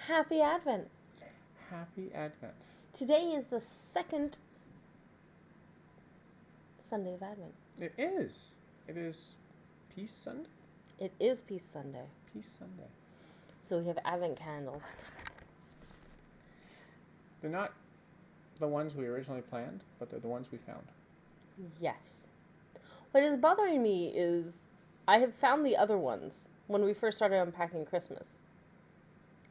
Happy Advent. Happy Advent. Today is the second Sunday of Advent. It is. It is Peace Sunday? It is Peace Sunday. Peace Sunday. So we have Advent candles. They're not the ones we originally planned, but they're the ones we found. Yes. What is bothering me is I have found the other ones when we first started unpacking Christmas.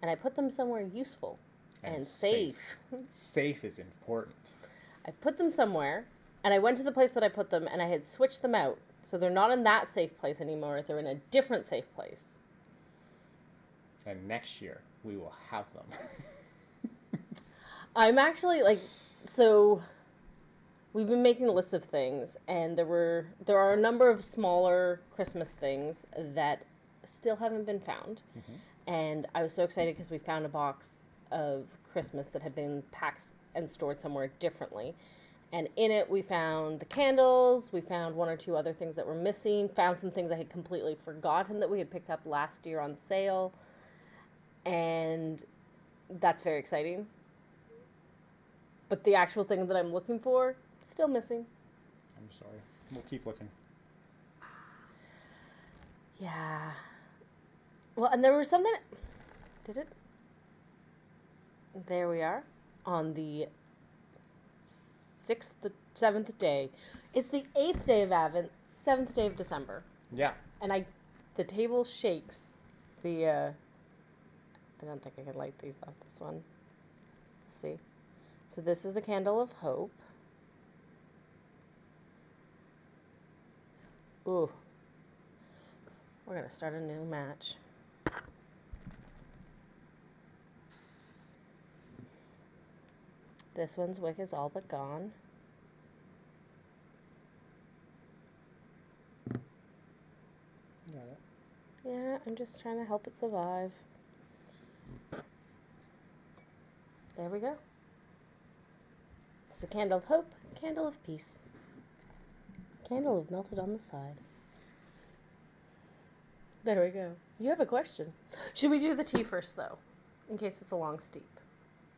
And I put them somewhere useful and safe. Safe is important. I put them somewhere, and I went to the place that I put them, and I had switched them out. So they're not in that safe place anymore. They're in a different safe place. And next year, we will have them. I'm actually, so we've been making a list of things, and there are a number of smaller Christmas things that still haven't been found. Mm-hmm. And I was so excited because we found a box of Christmas that had been packed and stored somewhere differently. And in it, we found the candles, we found one or two other things that were missing, found some things I had completely forgotten that we had picked up last year on sale. And that's very exciting. But the actual thing that I'm looking for, still missing. I'm sorry. We'll keep looking. Yeah. Well, and there was something... Did it? There we are. On the 7th day. It's the 8th day of Advent, 7th day of December. Yeah. And the table shakes. I don't think I can light these off this one. Let's see. So this is the candle of hope. Ooh. We're going to start a new match. This one's wick is all but gone. Got it. Yeah, I'm just trying to help it survive. There we go. It's a candle of hope, candle of peace. Candle of melted on the side. There we go. You have a question. Should we do the tea first, though? In case it's a long steep.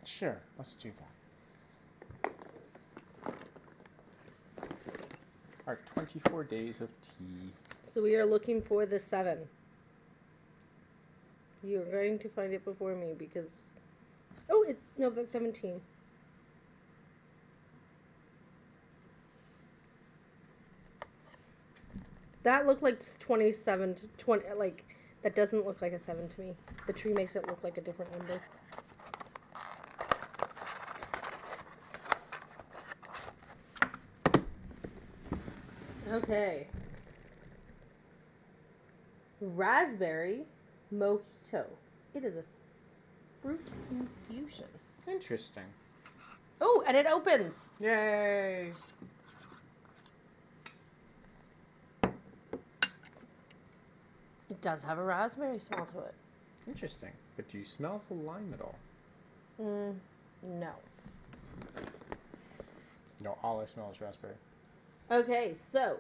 Sure, let's do that. Our 24 days of tea. So we are looking for the 7. You're going to find it before me because... Oh, no, that's 17. That looked like 27 to 20, that doesn't look like a 7 to me. The tree makes it look like a different number. Okay. Raspberry mojito. It is a fruit infusion. Interesting. Oh, and it opens. Yay! It does have a raspberry smell to it. Interesting. But do you smell the lime at all? No. No, all I smell is raspberry. Okay, so.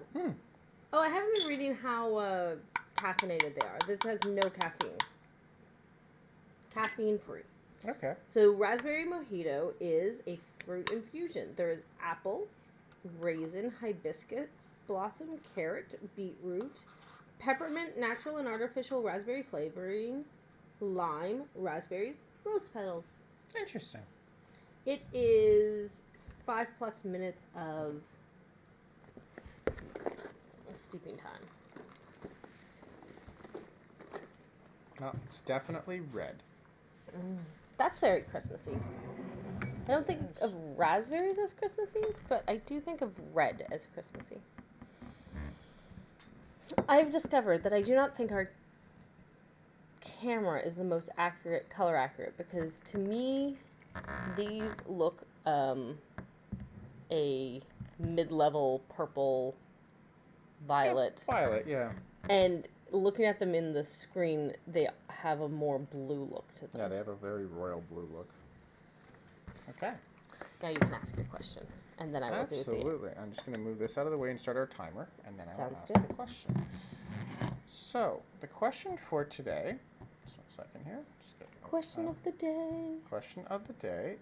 Oh, I haven't been reading how caffeinated they are. This has no caffeine. Caffeine free. Okay. So raspberry mojito is a fruit infusion. There is apple, raisin, hibiscus, blossom, carrot, beetroot, peppermint, natural and artificial raspberry flavoring, lime, raspberries, rose petals. Interesting. It is 5+ minutes of steeping time. Well, it's definitely red. That's very Christmassy. I don't think of raspberries as Christmassy, but I do think of red as Christmassy. I've discovered that I do not think our camera is the most accurate, color accurate, because to me, these look a mid-level purple, violet. Yeah, violet, yeah. And looking at them in the screen, they have a more blue look to them. Yeah, they have a very royal blue look. Okay. Now you can ask your question, and then I will do it. Absolutely. I'm just going to move this out of the way and start our timer, and then I will ask good. the question. So, the question for today Just 1 second here. Question of the day. Question of the day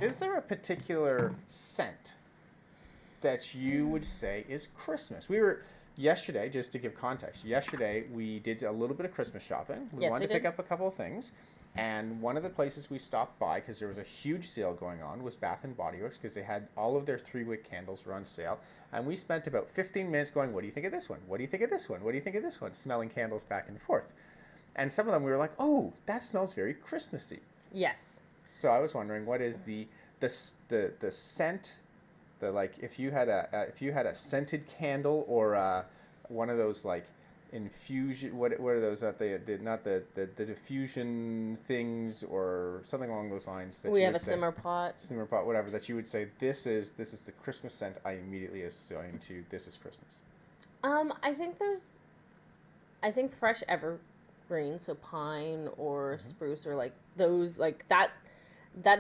is there a particular scent that you would say is Christmas? Yesterday, just to give context, we did a little bit of Christmas shopping. We wanted to pick up a couple of things. And one of the places we stopped by, because there was a huge sale going on, was Bath & Body Works, because they had all of their 3-wick candles were on sale. And we spent about 15 minutes going, what do you think of this one? What do you think of this one? What do you think of this one? Smelling candles back and forth. And some of them we were like, oh, that smells very Christmassy. Yes. So I was wondering, what is the scent, if you had a scented candle or one of those like infusion, what are those not the diffusion things or something along those lines that we you have would a say, simmer pot, whatever, that you would say this is the Christmas scent I immediately assign to this is Christmas. I think fresh evergreen, so pine or spruce or like those, like that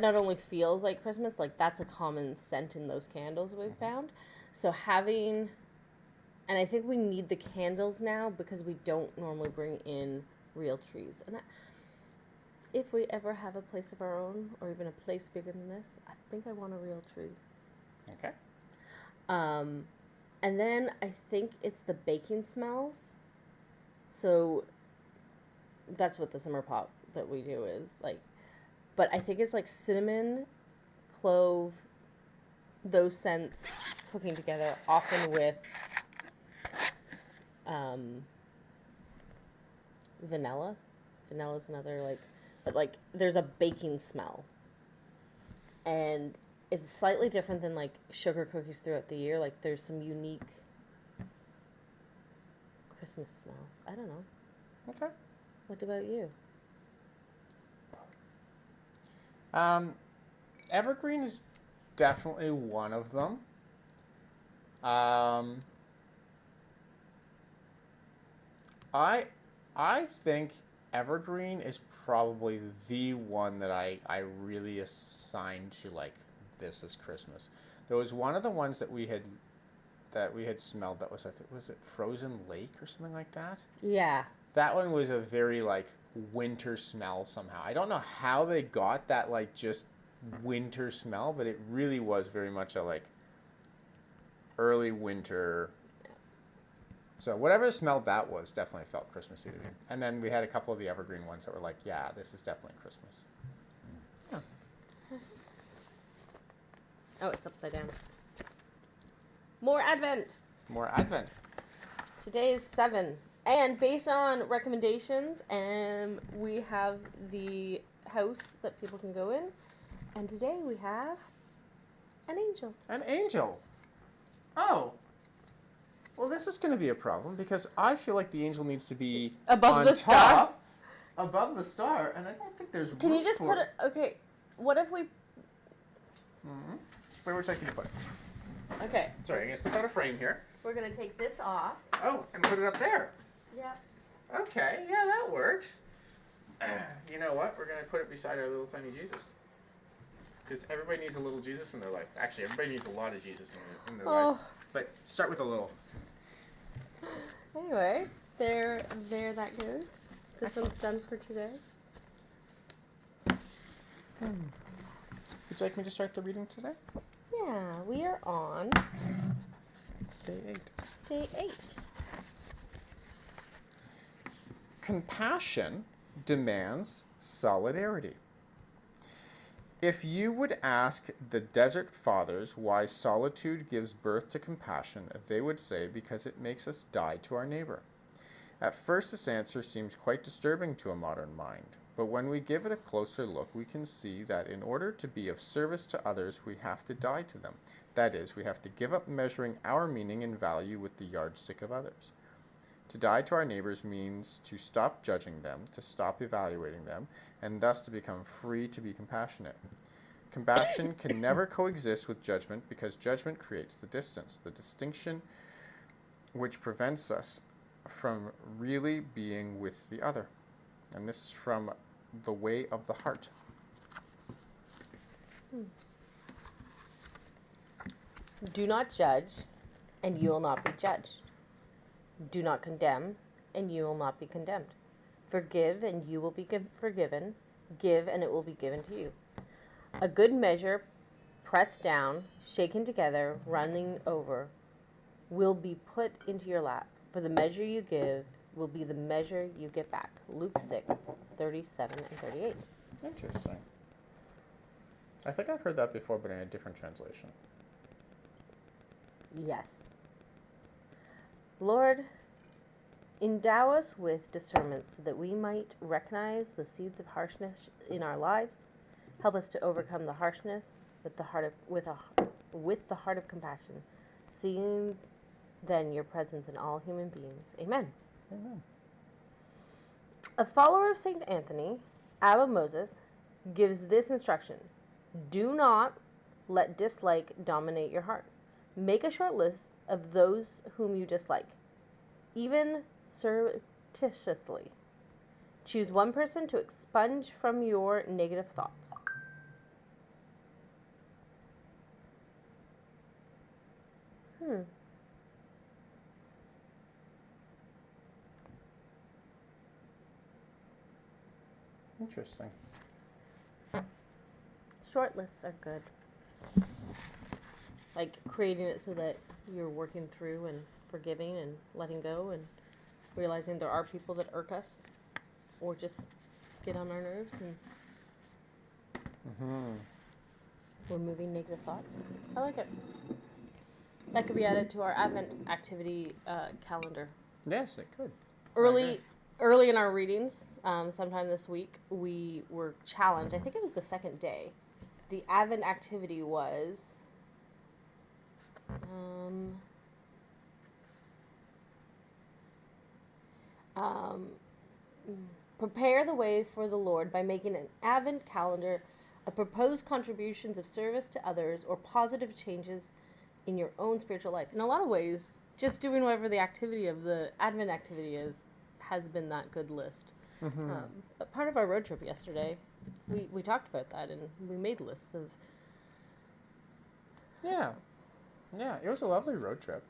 not only feels like Christmas, like that's a common scent in those candles we've found. So and I think we need the candles now because we don't normally bring in real trees. And if we ever have a place of our own, or even a place bigger than this, I think I want a real tree. Okay. And then I think it's the baking smells. So that's what the simmer pot that we do is like. But I think it's like cinnamon, clove, those scents cooking together, often with vanilla. Vanilla's another but there's a baking smell. And it's slightly different than like sugar cookies throughout the year. Like there's some unique Christmas smells. I don't know. Okay. What about you? Evergreen is definitely one of them. I think evergreen is probably the one that I really assign to like this is Christmas. There was one of the ones that we had smelled that was, I think, was it Frozen Lake or something like that? Yeah. That one was a very like winter smell somehow. I don't know how they got that like just winter smell, but it really was very much a like early winter. So whatever smell that was definitely felt Christmassy to me. And then we had a couple of the evergreen ones that were like, yeah, this is definitely Christmas. Yeah. Oh, it's upside down. More Advent. More Advent. Today is 7. And based on recommendations, we have the house that people can go in. And today we have an angel. An angel. Oh. Well, this is going to be a problem because I feel like the angel needs to be above on the star. Top, above the star, and I don't think there's. Can room you just for put it? Okay. What if we? Where would I can you put it? Okay. Sorry, I guess without a frame here. We're gonna take this off. Oh, and put it up there. Yeah. Okay, yeah, that works. You know what? We're going to put it beside our little tiny Jesus. Because everybody needs a little Jesus in their life. Actually, everybody needs a lot of Jesus in their life. But start with a little. Anyway, there that goes. This one's done for today. Would you like me to start the reading today? Yeah, we are on Day 8. Day 8. Compassion demands solidarity. If you would ask the desert fathers why solitude gives birth to compassion, they would say because it makes us die to our neighbor. At first, this answer seems quite disturbing to a modern mind, but when we give it a closer look, we can see that in order to be of service to others, we have to die to them. That is, we have to give up measuring our meaning and value with the yardstick of others. To die to our neighbors means to stop judging them, to stop evaluating them, and thus to become free to be compassionate. Compassion can never coexist with judgment because judgment creates the distance, the distinction which prevents us from really being with the other. And this is from The Way of the Heart. Do not judge, and you will not be judged. Do not condemn, and you will not be condemned. Forgive, and you will be forgiven. Give, and it will be given to you. A good measure, pressed down, shaken together, running over, will be put into your lap. For the measure you give will be the measure you get back. Luke 6:37 and 38. Interesting. I think I've heard that before, but in a different translation. Yes. Lord, endow us with discernment so that we might recognize the seeds of harshness in our lives. Help us to overcome the harshness with the heart of compassion, seeing then your presence in all human beings. Amen. Amen. A follower of Saint Anthony, Abba Moses, gives this instruction: do not let dislike dominate your heart. Make a short list of those whom you dislike, even surreptitiously. Choose one person to expunge from your negative thoughts. Interesting. Short lists are good. Like creating it so that you're working through and forgiving and letting go and realizing there are people that irk us or just get on our nerves and removing negative thoughts. I like it. That could be added to our Advent activity calendar. Yes, it could. Early in our readings, sometime this week, we were challenged. I think it was the second day. The Advent activity was prepare the way for the Lord by making an Advent calendar of proposed contributions of service to others or positive changes in your own spiritual life. In a lot of ways, just doing whatever the activity of the Advent activity has been that good list. But part of our road trip yesterday, we talked about that and we made lists of... Yeah, it was a lovely road trip.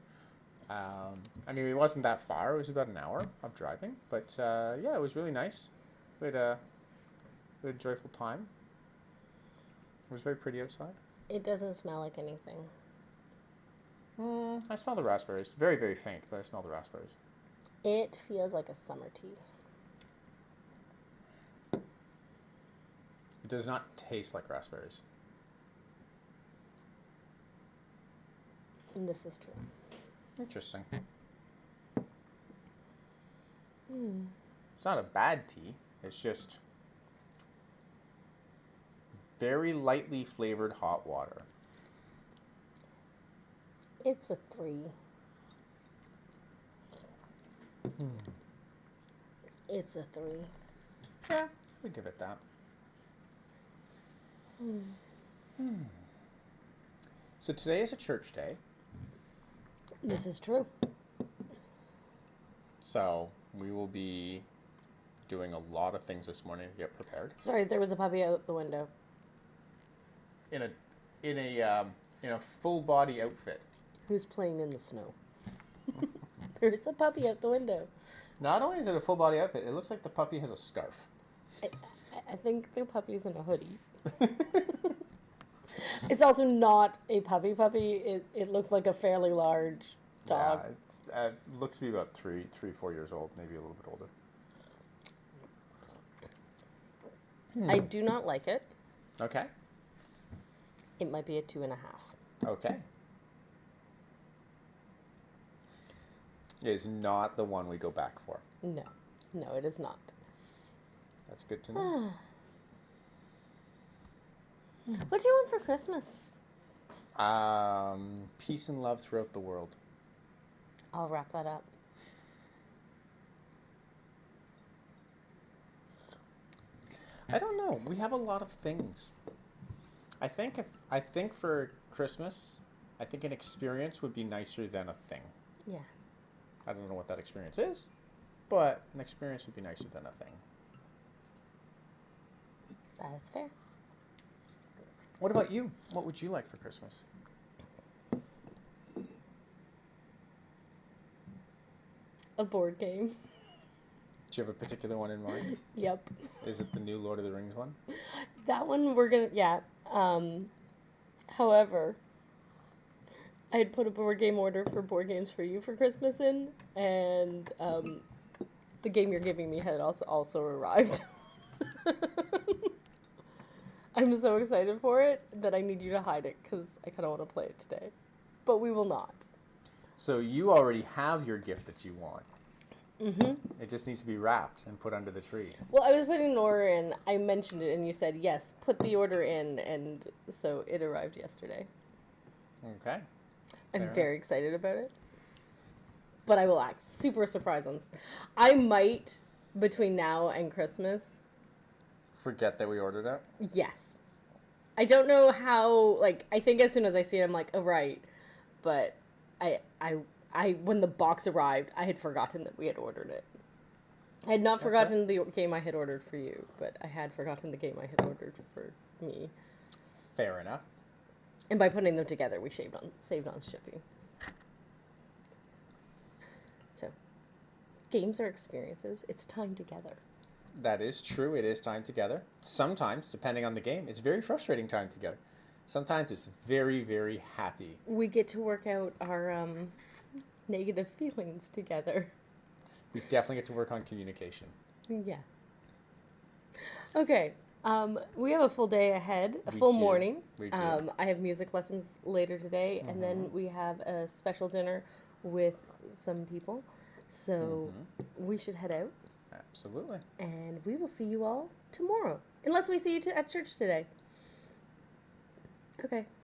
I mean, it wasn't that far. It was about an hour of driving. But, yeah, it was really nice. We had a joyful time. It was very pretty outside. It doesn't smell like anything. I smell the raspberries. Very, very faint, but I smell the raspberries. It feels like a summer tea. It does not taste like raspberries. And this is true. Interesting. It's not a bad tea. It's just very lightly flavored hot water. It's a 3. It's a 3. Yeah, we give it that. So today is a church day. This is true. So we will be doing a lot of things this morning to get prepared. Sorry, there was a puppy out the window. In a full body outfit. Who's playing in the snow? There's a puppy out the window. Not only is it a full body outfit, it looks like the puppy has a scarf. I think the puppy's in a hoodie. It's also not a puppy. It looks like a fairly large dog. Yeah, it looks to be about 4 years old, maybe a little bit older. I do not like it. Okay. It might be a 2.5. Okay. It is not the one we go back for. No, it is not. That's good to know. What do you want for Christmas? Peace and love throughout the world. I'll wrap that up. I don't know. We have a lot of things. I think for Christmas, I think an experience would be nicer than a thing. Yeah. I don't know what that experience is, but an experience would be nicer than a thing. That is fair. What about you? What would you like for Christmas? A board game. Do you have a particular one in mind? Yep. Is it the new Lord of the Rings one? That one we're gonna, yeah. However, I had put a board game order for Board Games for You for Christmas in, and the game you're giving me had also arrived. I'm so excited for it that I need you to hide it because I kind of want to play it today. But we will not. So you already have your gift that you want. Mm-hmm. It just needs to be wrapped and put under the tree. Well, I was putting an order in. I mentioned it, and you said, yes, put the order in, and so it arrived yesterday. Okay. I'm very excited about it. But I will act super surprised on... I might, between now and Christmas... Forget that we ordered it? Yes. I don't know how... Like, I think as soon as I see it, I'm like, oh, right. But I when the box arrived, I had forgotten that we had ordered it. I had not forgotten the game I had ordered for you, but I had forgotten the game I had ordered for me. Fair enough. And by putting them together, we saved on shipping. So, games are experiences. It's time together. That is true. It is time together. Sometimes, depending on the game, it's very frustrating time together. Sometimes it's very, very happy. We get to work out our negative feelings together. We definitely get to work on communication. Yeah. Okay. We have a full day ahead, a We full do. morning. We do. I have music lessons later today, and then we have a special dinner with some people. So we should head out, Absolutely. and we will see you all tomorrow. Unless we see you at church today. Okay.